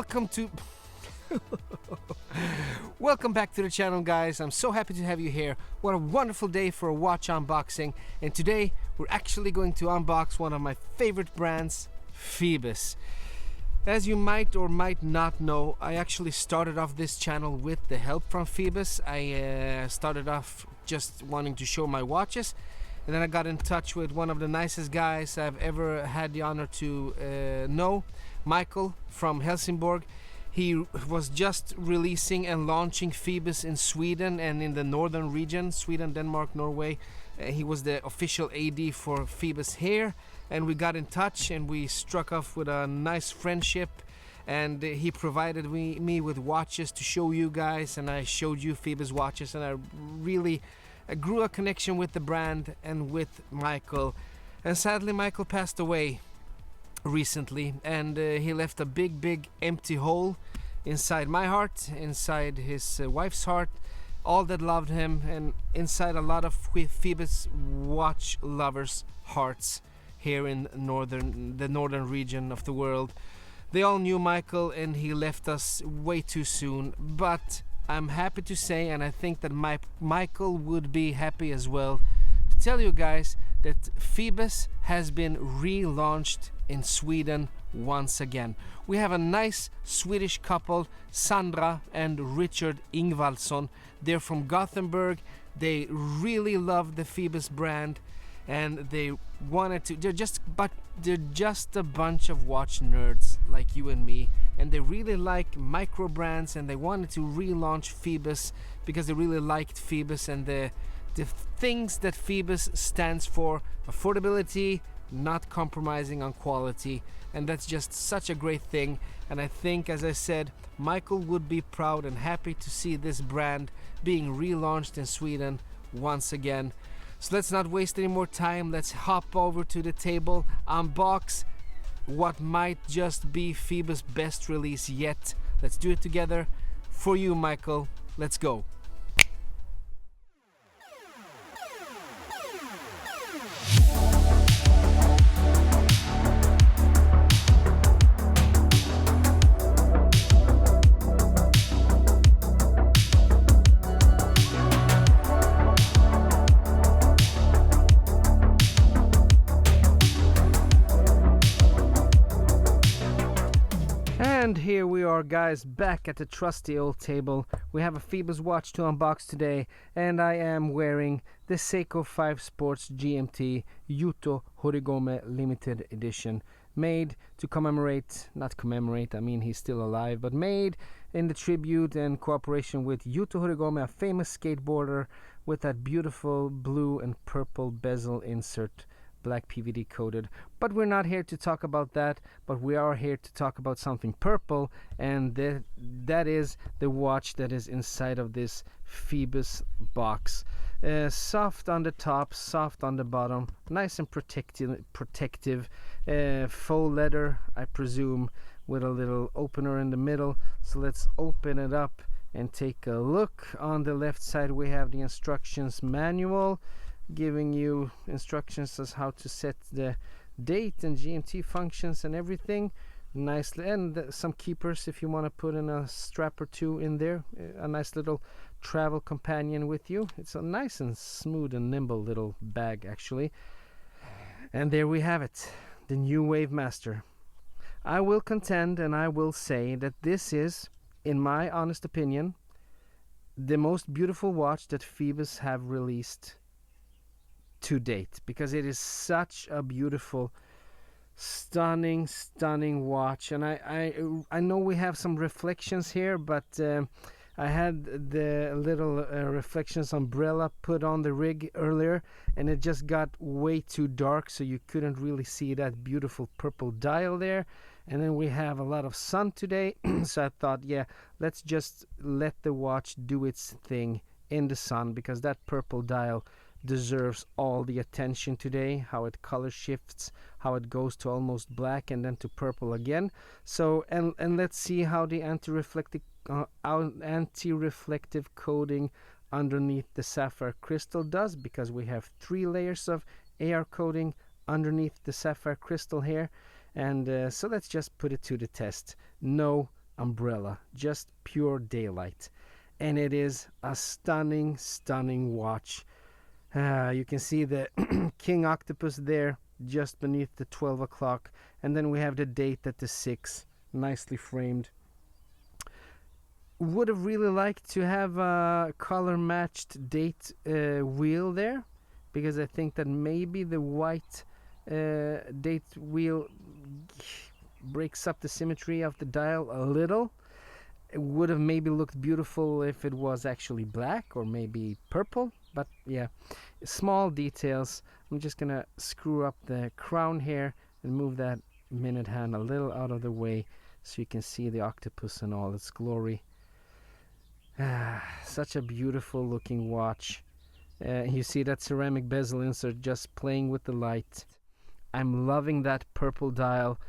welcome to welcome back to the channel, guys. I'm so happy to have you here. What a wonderful day for a watch unboxing, and today we're actually going to unbox one of my favorite brands, Phoibos. As you might or might not know, I actually started off this channel with the help from Phoibos. I started off just wanting to show my watches, and then I got in touch with one of the nicest guys I've ever had the honor to know, Michael from Helsingborg. He was just releasing and launching Phoibos in Sweden and in the northern region, Sweden, Denmark, Norway. He was the official AD for Phoibos here, and we got in touch and we struck off with a nice friendship, and he provided me with watches to show you guys, and I showed you Phoibos watches, and I really grew a connection with the brand and with Michael. And sadly, Michael passed away recently, and he left a big empty hole inside my heart, inside his wife's heart, all that loved him, and inside a lot of Phoibos watch lovers' hearts here in the northern region of the world. They all knew Michael, and he left us way too soon, but I'm happy to say, and I think that Michael would be happy as well, to tell you guys that Phoibos has been relaunched in Sweden once again. We have a nice Swedish couple, Sandra and Richard Ingvaldsson. They're from Gothenburg. They really love the Phoibos brand, and they wanted to. They're just a bunch of watch nerds like you and me, and they really like micro brands, and they wanted to relaunch Phoibos because they really liked Phoibos and the things that Phoibos stands for: affordability, not compromising on quality, and that's just such a great thing. And I think, as I said, Michael would be proud and happy to see this brand being relaunched in Sweden once again. So let's not waste any more time. Let's hop over to the table, unbox what might just be Phoibos' best release yet. Let's do it together. For you, Michael, let's go. And here we are, guys, back at the trusty old table. We have a Phoibos watch to unbox today, and I am wearing the Seiko 5 Sports GMT Yuto Horigome Limited Edition, made to not commemorate, I mean he's still alive, but made in the tribute and cooperation with Yuto Horigome, a famous skateboarder, with that beautiful blue and purple bezel insert, black PVD coated. But we're not here to talk about that, but we are here to talk about something purple, and that is the watch that is inside of this Phoibos box. Soft on the top, soft on the bottom, nice and protective, faux leather, I presume, with a little opener in the middle. So let's open it up and take a look. On the left side we have the instructions manual, giving you instructions as how to set the date and GMT functions and everything nicely, and some keepers if you want to put in a strap or two in there, a nice little travel companion with you. It's a nice and smooth and nimble little bag, actually. And there we have it, the new Wave Master. I will contend and I will say that this is, in my honest opinion, the most beautiful watch that Phoibos have released to date, because it is such a beautiful, stunning watch. And I know we have some reflections here, but I had the little reflections umbrella put on the rig earlier, and it just got way too dark, so you couldn't really see that beautiful purple dial there. And then we have a lot of sun today, so I thought, yeah, let's just let the watch do its thing in the sun, because that purple dial deserves all the attention today, how it color shifts, how it goes to almost black and then to purple again. So and let's see how the anti-reflective coating underneath the sapphire crystal does, because we have 3 layers of AR coating underneath the sapphire crystal here. And so let's just put it to the test. No, umbrella, just pure daylight. And it is a stunning, stunning watch. You can see the King Octopus there just beneath the 12 o'clock, and then we have the date at the 6, nicely framed. Would have really liked to have a color matched date wheel there, because I think that maybe the white date wheel breaks up the symmetry of the dial a little. It would have maybe looked beautiful if it was actually black or maybe purple, but yeah, small details. I'm just gonna screw up the crown here and move that minute hand a little out of the way so you can see the octopus in all its glory. Such a beautiful looking watch. You see that ceramic bezel insert just playing with the light. I'm loving that purple dial,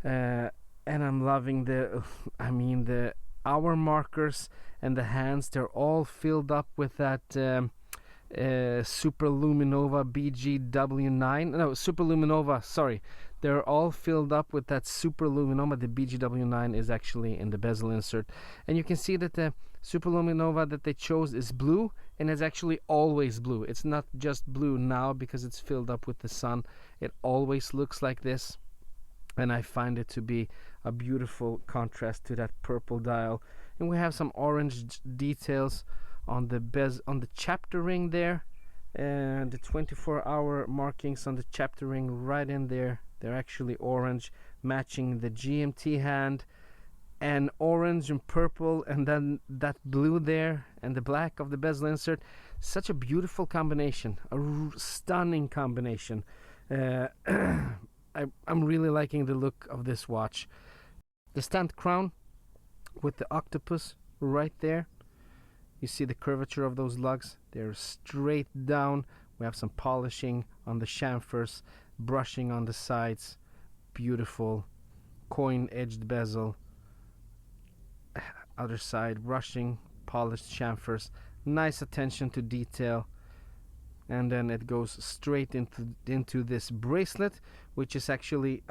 and I'm loving the hour markers and the hands. They're all filled up with that Super Luminova BGW9. No, Super Luminova, sorry. They're all filled up with that Super Luminova. The BGW9 is actually in the bezel insert. And you can see that the Super Luminova that they chose is blue, and it's actually always blue. It's not just blue now because it's filled up with the sun. It always looks like this. And I find it to be a beautiful contrast to that purple dial. And we have some orange details on the chapter ring there, and the 24-hour markings on the chapter ring right in there. They're actually orange, matching the GMT hand, and orange and purple, and then that blue there and the black of the bezel insert. Such a beautiful combination, a stunning combination. I'm really liking the look of this watch. The stamped crown with the octopus right there. You see the curvature of those lugs. They're straight down. We have some polishing on the chamfers, brushing on the sides. Beautiful coin edged bezel. Other side, brushing, polished chamfers. Nice attention to detail. And then it goes straight into this bracelet, which is actually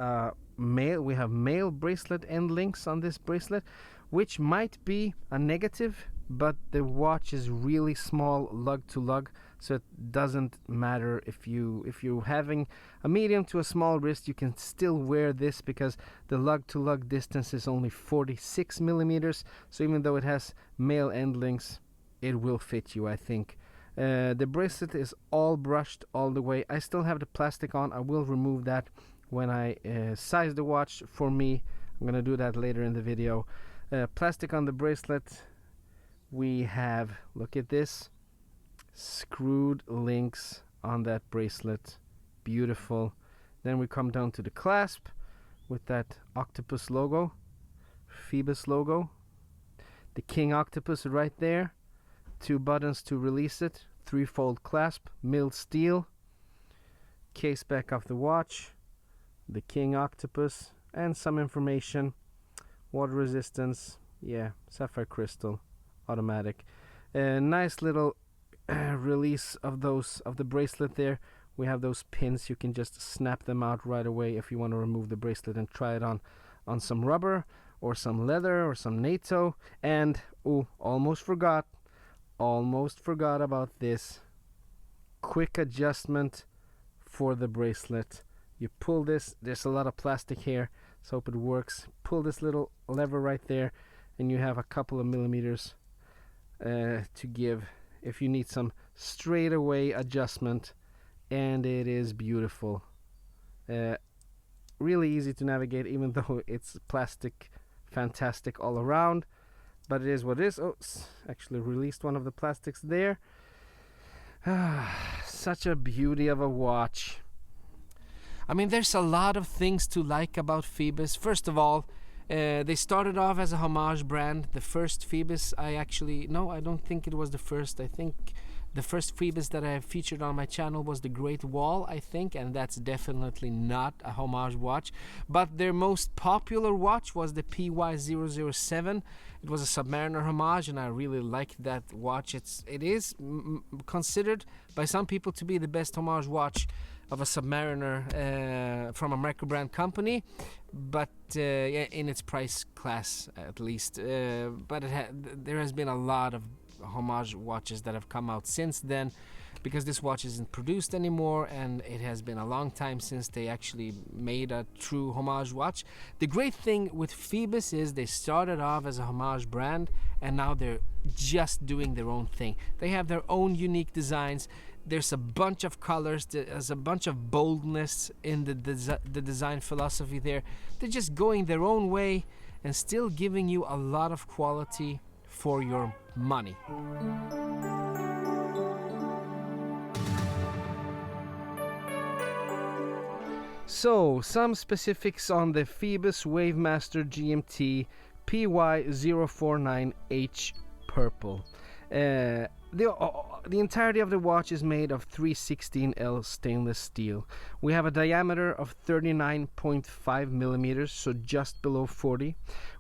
male. We have male bracelet end links on this bracelet, which might be a negative, but the watch is really small lug to lug, so it doesn't matter if you're having a medium to a small wrist. You can still wear this because the lug to lug distance is only 46 millimeters. So even though it has male end links, it will fit you, I think. The bracelet is all brushed all the way. I still have the plastic on. I will remove that when I size the watch for me. I'm gonna do that later in the video. Plastic on the bracelet. We have, look at this, screwed links on that bracelet. Beautiful. Then we come down to the clasp with that octopus logo, Phoibos logo, the King Octopus right there. 2 buttons to release it, 3-fold clasp, milled steel, case back of the watch, the King Octopus, and some information, water resistance, yeah, sapphire crystal, automatic. Nice little release of the bracelet there. We have those pins. You can just snap them out right away if you want to remove the bracelet and try it on some rubber or some leather or some NATO. And almost forgot about this quick adjustment for the bracelet. You pull this, there's a lot of plastic here, so hope it works. Pull this little lever right there, and you have a couple of millimeters to give if you need some straightaway adjustment, and it is beautiful. Really easy to navigate, even though it's plastic, fantastic all around. But it is what it is. Oh, actually released one of the plastics there. Such a beauty of a watch. I mean, there's a lot of things to like about Phoibos. First of all, they started off as a homage brand. The first Phoibos, I don't think it was the first. I think the first Phoibos that I have featured on my channel was the Great Wall, I think, and that's definitely not a homage watch. But their most popular watch was the PY007. It was a Submariner homage, and I really liked that watch. It is considered by some people to be the best homage watch of a Submariner from a micro brand company, but yeah, in its price class at least. But there has been a lot of homage watches that have come out since then, because this watch isn't produced anymore, and it has been a long time since they actually made a true homage watch. The great thing with Phoibos is they started off as a homage brand, and now they're just doing their own thing. They have their own unique designs. There's a bunch of colors, there's a bunch of boldness in the design philosophy there. They're just going their own way and still giving you a lot of quality for your money. So, some specifics on the Phoibos Wave Master GMT PY049H Purple. The entirety of the watch is made of 316L stainless steel. We have a diameter of 39.5 millimeters, so just below 40.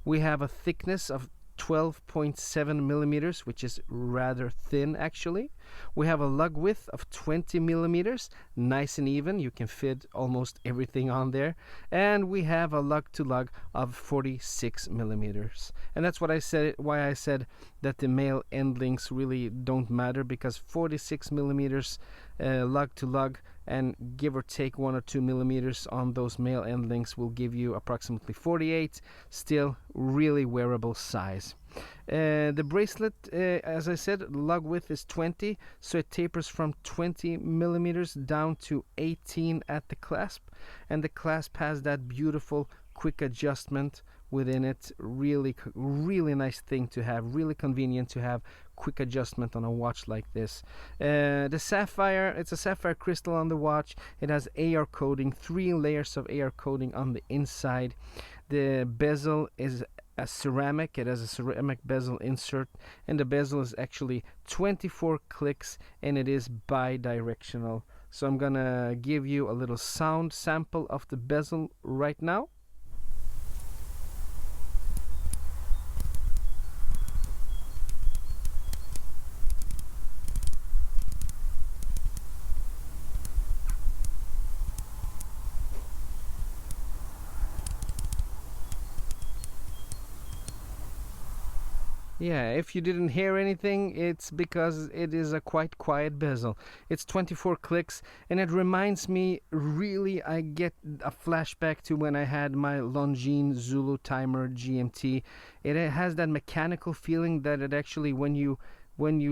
We have a thickness of 12.7 millimeters, which is rather thin actually. We have a lug width of 20 millimeters, nice and even. You can fit almost everything on there. And we have a lug to lug of 46 millimeters. And that's why I said that the male end links really don't matter, because 46 millimeters lug to lug, and give or take 1 or 2 millimeters on those male end links will give you approximately 48. Still really wearable size. The bracelet, as I said, lug width is 20, so it tapers from 20 millimeters down to 18 at the clasp, and the clasp has that beautiful quick adjustment within it. Really nice thing to have, really convenient to have quick adjustment on a watch like this. The sapphire, it's a sapphire crystal on the watch. It has AR coating, 3 layers of AR coating on the inside. The bezel is a ceramic. It has a ceramic bezel insert, and the bezel is actually 24 clicks, and it is bi-directional. So I'm gonna give you a little sound sample of the bezel right now. Yeah, if you didn't hear anything, it's because it is a quite quiet bezel. It's 24 clicks, and it reminds me, really, I get a flashback to when I had my Longines Zulu Timer GMT. It has that mechanical feeling that it actually, when you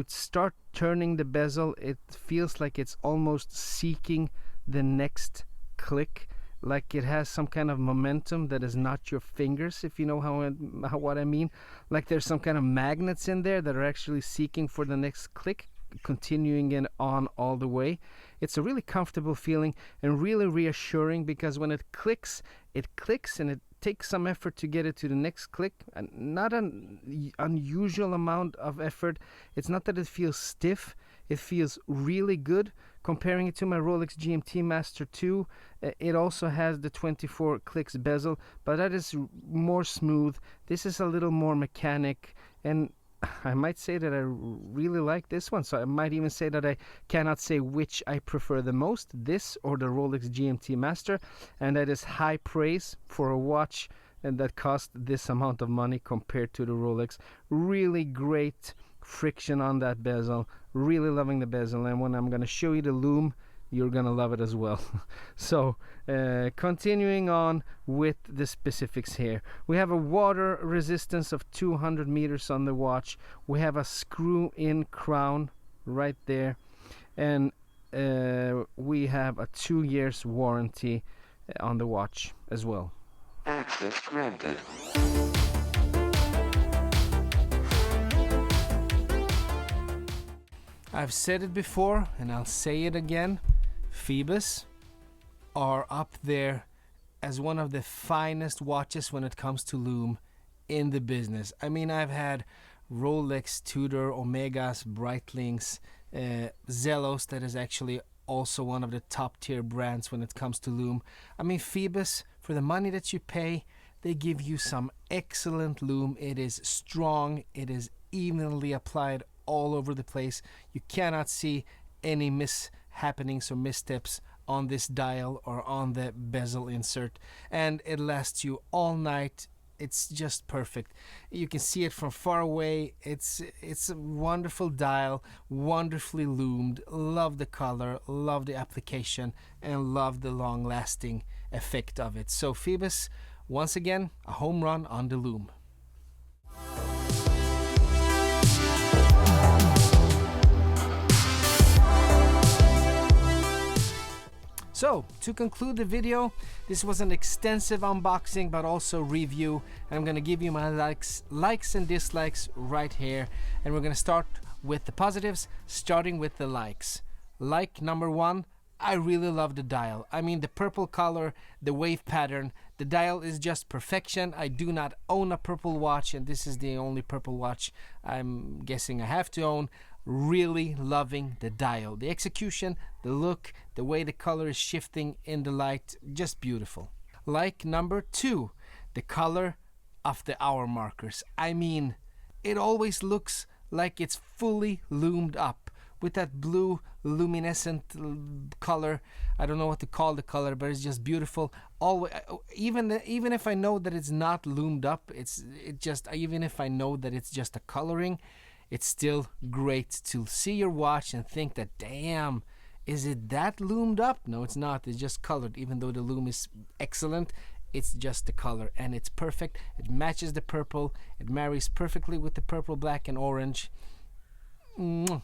start turning the bezel, it feels like it's almost seeking the next click. Like it has some kind of momentum that is not your fingers, if you know what I mean. Like there's some kind of magnets in there that are actually seeking for the next click, continuing it on all the way. It's a really comfortable feeling and really reassuring, because when it clicks, and it takes some effort to get it to the next click, and not an unusual amount of effort. It's not that it feels stiff, it feels really good. Comparing it to my Rolex GMT Master 2, it also has the 24 clicks bezel, but that is more smooth. This is a little more mechanic, and I might say that I really like this one. So I might even say that I cannot say which I prefer the most, this or the Rolex GMT Master, and that is high praise for a watch and that cost this amount of money compared to the Rolex. Really great friction on that bezel, really loving the bezel, and when I'm going to show you the Lume, you're going to love it as well. So continuing on with the specifics here, we have a water resistance of 200 meters on the watch. We have a screw in crown right there, and we have a 2 years warranty on the watch as well. Access granted. I've said it before and I'll say it again. Phoibos are up there as one of the finest watches when it comes to Lume in the business. I mean, I've had Rolex, Tudor, Omegas, Breitlings, Zelos, that is actually also one of the top tier brands when it comes to Lume. I mean, Phoibos, for the money that you pay, they give you some excellent Lume. It is strong, it is evenly applied all over the place. You cannot see any mishappenings or missteps on this dial or on the bezel insert, and it lasts you all night. It's just perfect. You can see it from far away. It's a wonderful dial, wonderfully loomed. Love the color, love the application, and love the long-lasting effect of it. So Phoibos, once again, a home run on the Lume. So, to conclude the video, this was an extensive unboxing but also review. I'm going to give you my likes and dislikes right here. And we're going to start with the positives, starting with the likes. Like number 1, I really love the dial. I mean, the purple color, the wave pattern, the dial is just perfection. I do not own a purple watch, and this is the only purple watch I'm guessing I have to own. Really loving the dial, the execution, the look, the way the color is shifting in the light, just beautiful. Like number 2, the color of the hour markers. I mean, it always looks like it's fully loomed up with that blue luminescent color. I don't know what to call the color, but it's just beautiful. Always, even if I know that it's not loomed up, even if I know that it's just a coloring, it's still great to see your watch and think that, damn, is it that loomed up? No, it's not. It's just colored. Even though the lume is excellent, it's just the color, and it's perfect. It matches the purple. It marries perfectly with the purple, black, and orange. Mwah.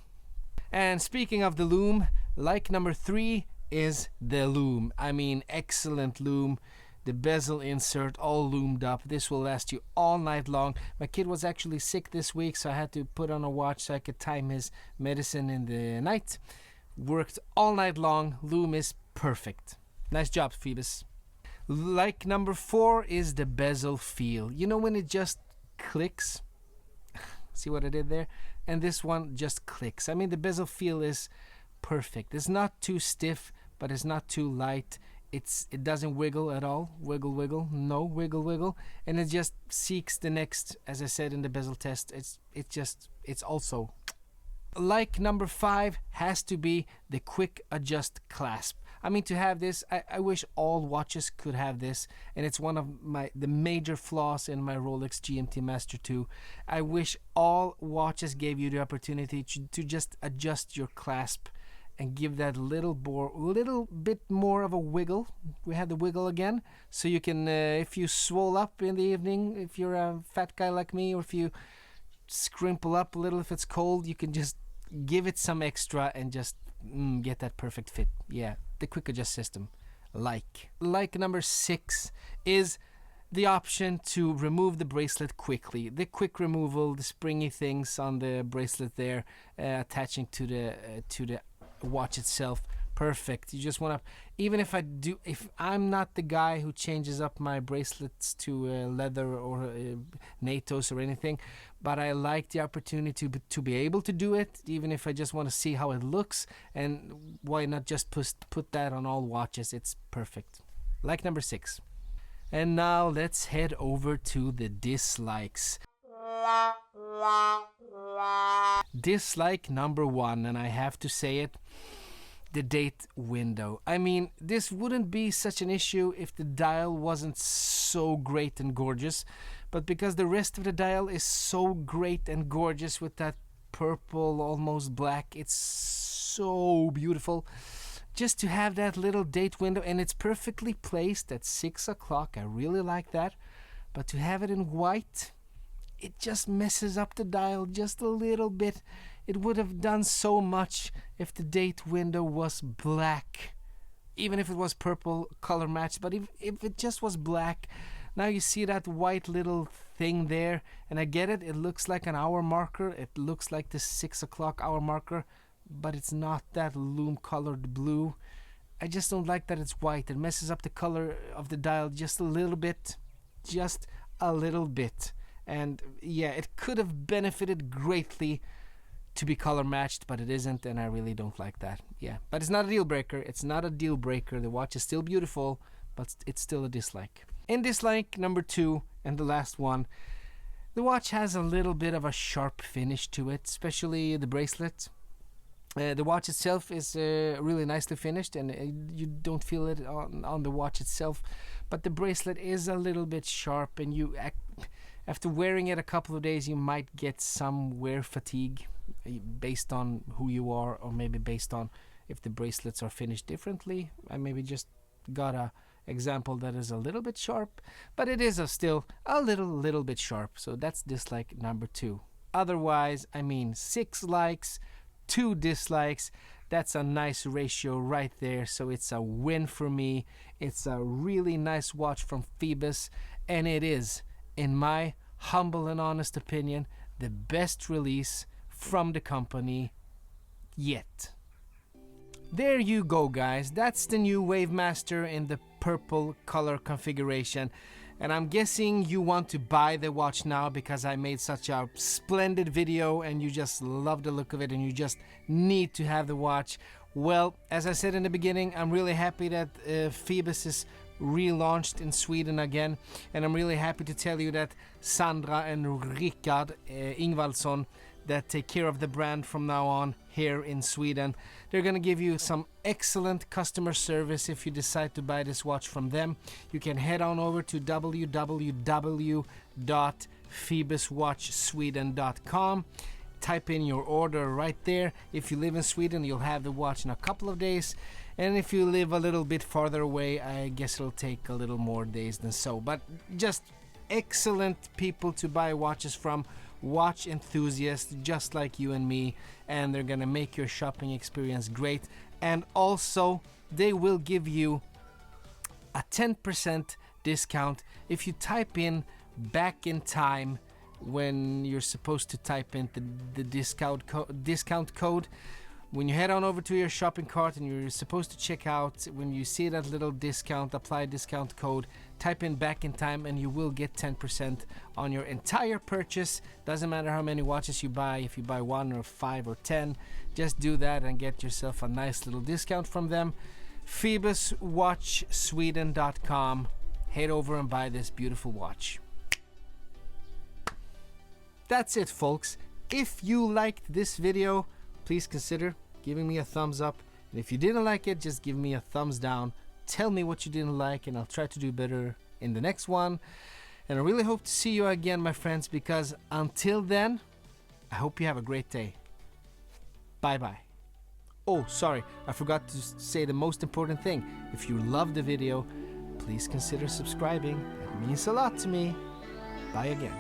And speaking of the lume, like number 3 is the lume. I mean, excellent lume. The bezel insert all loomed up. This will last you all night long. My kid was actually sick this week, so I had to put on a watch so I could time his medicine in the night. Worked all night long. Lume is perfect. Nice job, Phoibos. Like number 4 is the bezel feel. You know when it just clicks? See what I did there? And this one just clicks. I mean, the bezel feel is perfect. It's not too stiff, but it's not too light. It doesn't wiggle at all. Wiggle, no wiggle, and it just seeks the next. As I said in the bezel test, it's also. Like number 5 has to be the quick adjust clasp. I mean, to have this, I wish all watches could have this, and it's one of the major flaws in my Rolex GMT Master 2. I wish all watches gave you the opportunity to just adjust your clasp and give that little bit more of a wiggle. We have the wiggle again, so you can, if you swole up in the evening, if you're a fat guy like me, or if you scrimple up a little if it's cold, you can just give it some extra and just get that perfect fit. Yeah, the quick adjust system. Like number 6 is the option to remove the bracelet quickly. The quick removal, the springy things on the bracelet there, attaching to the watch itself. Perfect. You just want to, even if I'm not the guy who changes up my bracelets to leather or NATOs or anything, but I like the opportunity to be able to do it, even if I just want to see how it looks. And why not just put that on all watches? It's perfect. Like number 6. And now let's head over to the dislikes. Dislike number 1, and I have to say it, the date window. I mean, this wouldn't be such an issue if the dial wasn't so great and gorgeous, but because the rest of the dial is so great and gorgeous with that purple, almost black, it's so beautiful. Just to have that little date window, and it's perfectly placed at 6 o'clock. I really like that. But to have it in white, it just messes up the dial just a little bit. It would have done so much if the date window was black, even if it was purple color matched. But if it just was black, now you see that white little thing there, and I get it, it looks like an hour marker, it looks like the 6 o'clock hour marker, but it's not that lume colored blue. I just don't like that it's white. It messes up the color of the dial just a little bit. And yeah, it could have benefited greatly to be color matched, but it isn't, and I really don't like that. Yeah, but it's not a deal breaker. The watch is still beautiful, but it's still a dislike. In dislike number 2, and the last one, the watch has a little bit of a sharp finish to it, especially the bracelet. The watch itself is really nicely finished, and you don't feel it on the watch itself, but the bracelet is a little bit sharp, and after wearing it a couple of days you might get some wear fatigue based on who you are, or maybe based on if the bracelets are finished differently. I maybe just got a example that is a little bit sharp, but it is still a little bit sharp, so that's dislike number 2. Otherwise, I mean, 6 likes, 2 dislikes, that's a nice ratio right there, so it's a win for me. It's a really nice watch from Phoibos, and it is, in my humble and honest opinion, the best release from the company yet. There you go, guys. That's the new Wave Master in the purple color configuration. And I'm guessing you want to buy the watch now because I made such a splendid video and you just love the look of it and you just need to have the watch. Well, as I said in the beginning, I'm really happy that Phoibos is relaunched in Sweden again, and I'm really happy to tell you that Sandra and Rickard Ingvaldsson, that take care of the brand from now on here in Sweden, they're gonna give you some excellent customer service if you decide to buy this watch from them. You can head on over to www.Phoiboswatchsweden.com. Type in your order right there. If you live in Sweden, you'll have the watch in a couple of days, and if you live a little bit farther away, I guess it'll take a little more days than so. But just excellent people to buy watches from, watch enthusiasts just like you and me, and they're gonna make your shopping experience great. And also they will give you a 10% discount if you type in back in time when you're supposed to type in the discount code. When you head on over to your shopping cart and you're supposed to check out, when you see that little apply discount code, type in back in time and you will get 10% on your entire purchase. Doesn't matter how many watches you buy, if you buy 1 or 5 or 10, just do that and get yourself a nice little discount from them. Phoiboswatchsweden.com. Head over and buy this beautiful watch. That's it, folks. If you liked this video, please consider giving me a thumbs up. And if you didn't like it, just give me a thumbs down. Tell me what you didn't like and I'll try to do better in the next one. And I really hope to see you again, my friends, because until then, I hope you have a great day. Bye-bye. Oh, sorry, I forgot to say the most important thing. If you love the video, please consider subscribing. It means a lot to me. Bye again.